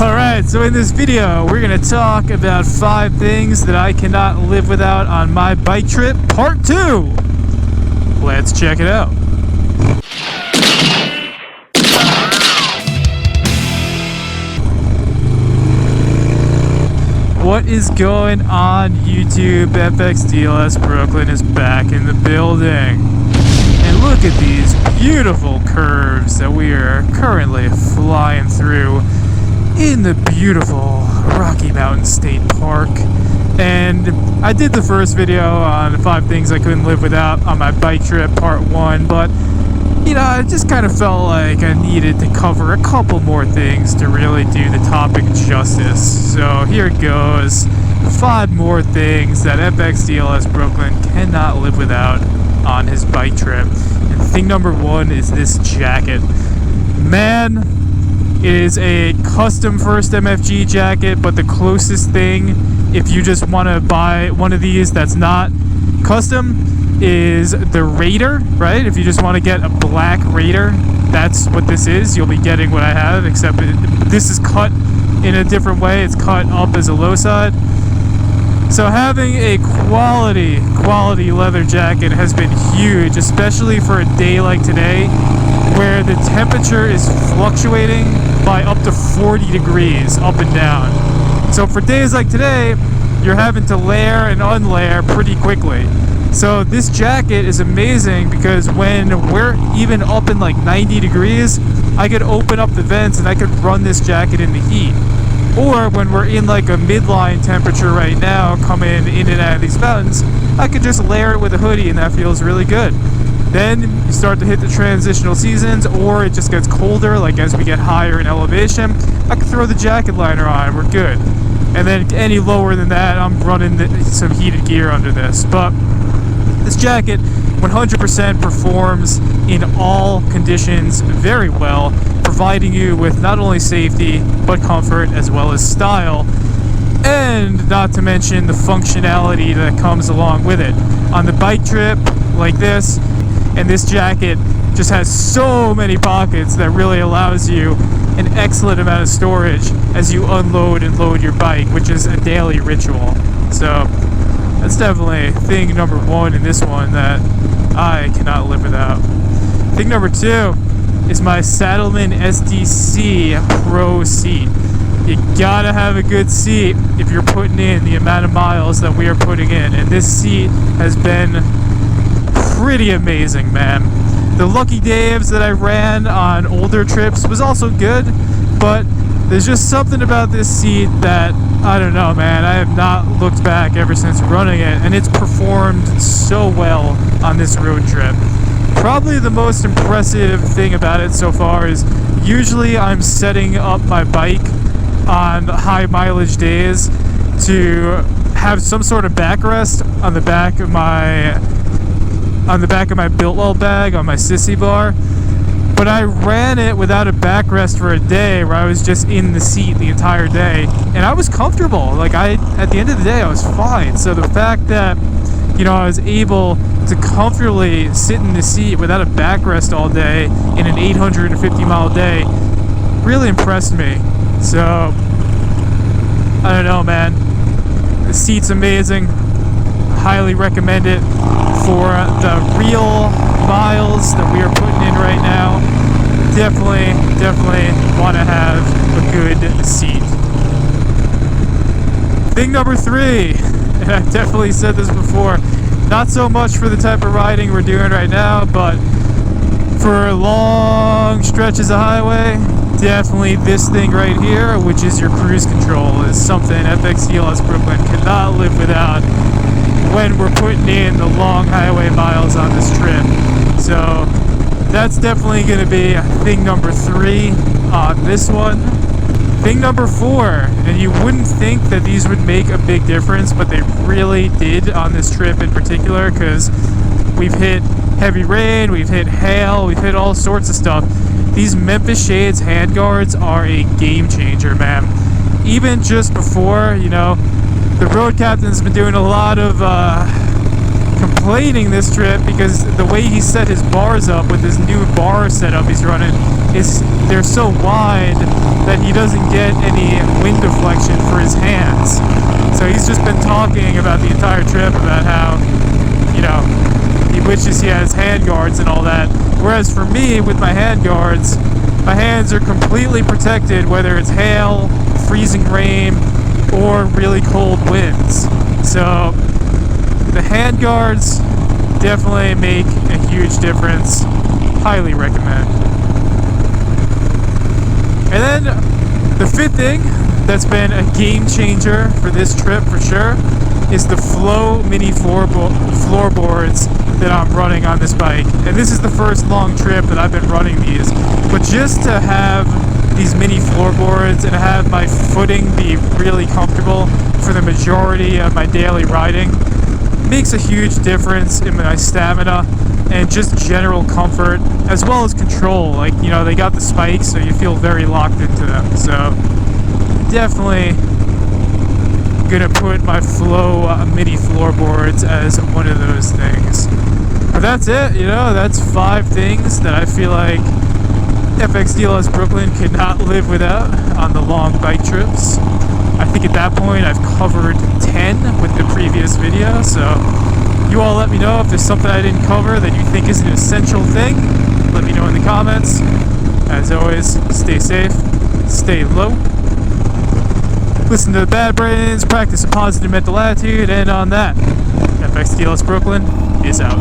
Alright, so in this video, we're going to talk about 5 things that I cannot live without on my bike trip, part 2. Let's check it out. What is going on, YouTube? FXDLS Brooklyn is back in the building. And look at these beautiful curves that we are currently flying through in the beautiful Rocky Mountain State Park. And I did the first video on 5 things I couldn't live without on my bike trip, part 1, but you know, I just kind of felt like I needed to cover a couple more things to really do the topic justice. So here it goes. 5 more things that FXDLS Brooklyn cannot live without on his bike trip. And thing number 1 is this jacket. Man, it is a custom First MFG jacket, but the closest thing, if you just want to buy one of these that's not custom, is the Raider, right? If you just want to get a black Raider, that's what this is. You'll be getting what I have, except this is cut in a different way. It's cut up as a low side. So having a quality leather jacket has been huge, especially for a day like today, where the temperature is fluctuating by up to 40 degrees up and down. So for days like today, you're having to layer and unlayer pretty quickly. So this jacket is amazing because when we're even up in like 90 degrees, I could open up the vents and I could run this jacket in the heat. Or when we're in like a midline temperature right now, coming in and out of these mountains, I could just layer it with a hoodie and that feels really good. Then you start to hit the transitional seasons, or it just gets colder, like as we get higher in elevation, I can throw the jacket liner on and we're good. And then any lower than that, I'm running some heated gear under this. But this jacket 100% performs in all conditions very well, providing you with not only safety, but comfort as well as style. And not to mention the functionality that comes along with it. On the bike trip like this, and this jacket just has so many pockets that really allows you an excellent amount of storage as you unload and load your bike, which is a daily ritual. So that's definitely thing number 1 in this one that I cannot live without. Thing number 2 is my Saddlemen SDC Pro seat. You gotta have a good seat if you're putting in the amount of miles that we are putting in, and this seat has been pretty amazing, man. The Lucky Daves that I ran on older trips was also good, but there's just something about this seat that, I don't know, man, I have not looked back ever since running it, and it's performed so well on this road trip. Probably the most impressive thing about it so far is usually I'm setting up my bike on high mileage days to have some sort of backrest on the back of my Biltwell bag on my sissy bar, but I ran it without a backrest for a day where I was just in the seat the entire day, and I was comfortable. Like at the end of the day, I was fine. So the fact that, you know, I was able to comfortably sit in the seat without a backrest all day in an 850 mile day really impressed me. So I don't know, man. The seat's amazing. Highly recommend it for the real miles that we are putting in right now. Definitely want to have a good seat. Thing number 3, and I've definitely said this before, not so much for the type of riding we're doing right now, but for long stretches of highway, definitely this thing right here, which is your cruise control, is something FXDLS Brooklyn cannot live without when we're putting in the long highway miles on this trip. So that's definitely going to be thing number 3 on this one. Thing number 4, and you wouldn't think that these would make a big difference, but they really did on this trip in particular, because we've hit heavy rain, we've hit hail, we've hit all sorts of stuff. These Memphis Shades handguards are a game changer, man. Even just before, you know, the road captain's been doing a lot of complaining this trip because the way he set his bars up with his new bar setup he's running is they're so wide that he doesn't get any wind deflection for his hands. So he's just been talking about the entire trip about how, you know, he wishes he has hand guards and all that. Whereas for me, with my hand guards, my hands are completely protected, whether it's hail, freezing rain, or really cold winds. So the hand guards definitely make a huge difference. Highly recommend. And then the fifth thing that's been a game changer for this trip for sure is the Flow mini floorboards that I'm running on this bike. And this is the first long trip that I've been running these. But just to have these mini floorboards and have my footing be really comfortable for the majority of my daily riding makes a huge difference in my stamina and just general comfort, as well as control. Like, you know, they got the spikes, so you feel very locked into them. So definitely gonna put my Flow mini floorboards as one of those things. But that's it, you know, that's 5 things that I feel like FX DLS Brooklyn could not live without on the long bike trips. I think at that point I've covered 10 with the previous video, so you all let me know if there's something I didn't cover that you think is an essential thing. Let me know in the comments. As always, stay safe, stay low, listen to the bad brains, practice a positive mental attitude, and on that, FX DLS Brooklyn is out.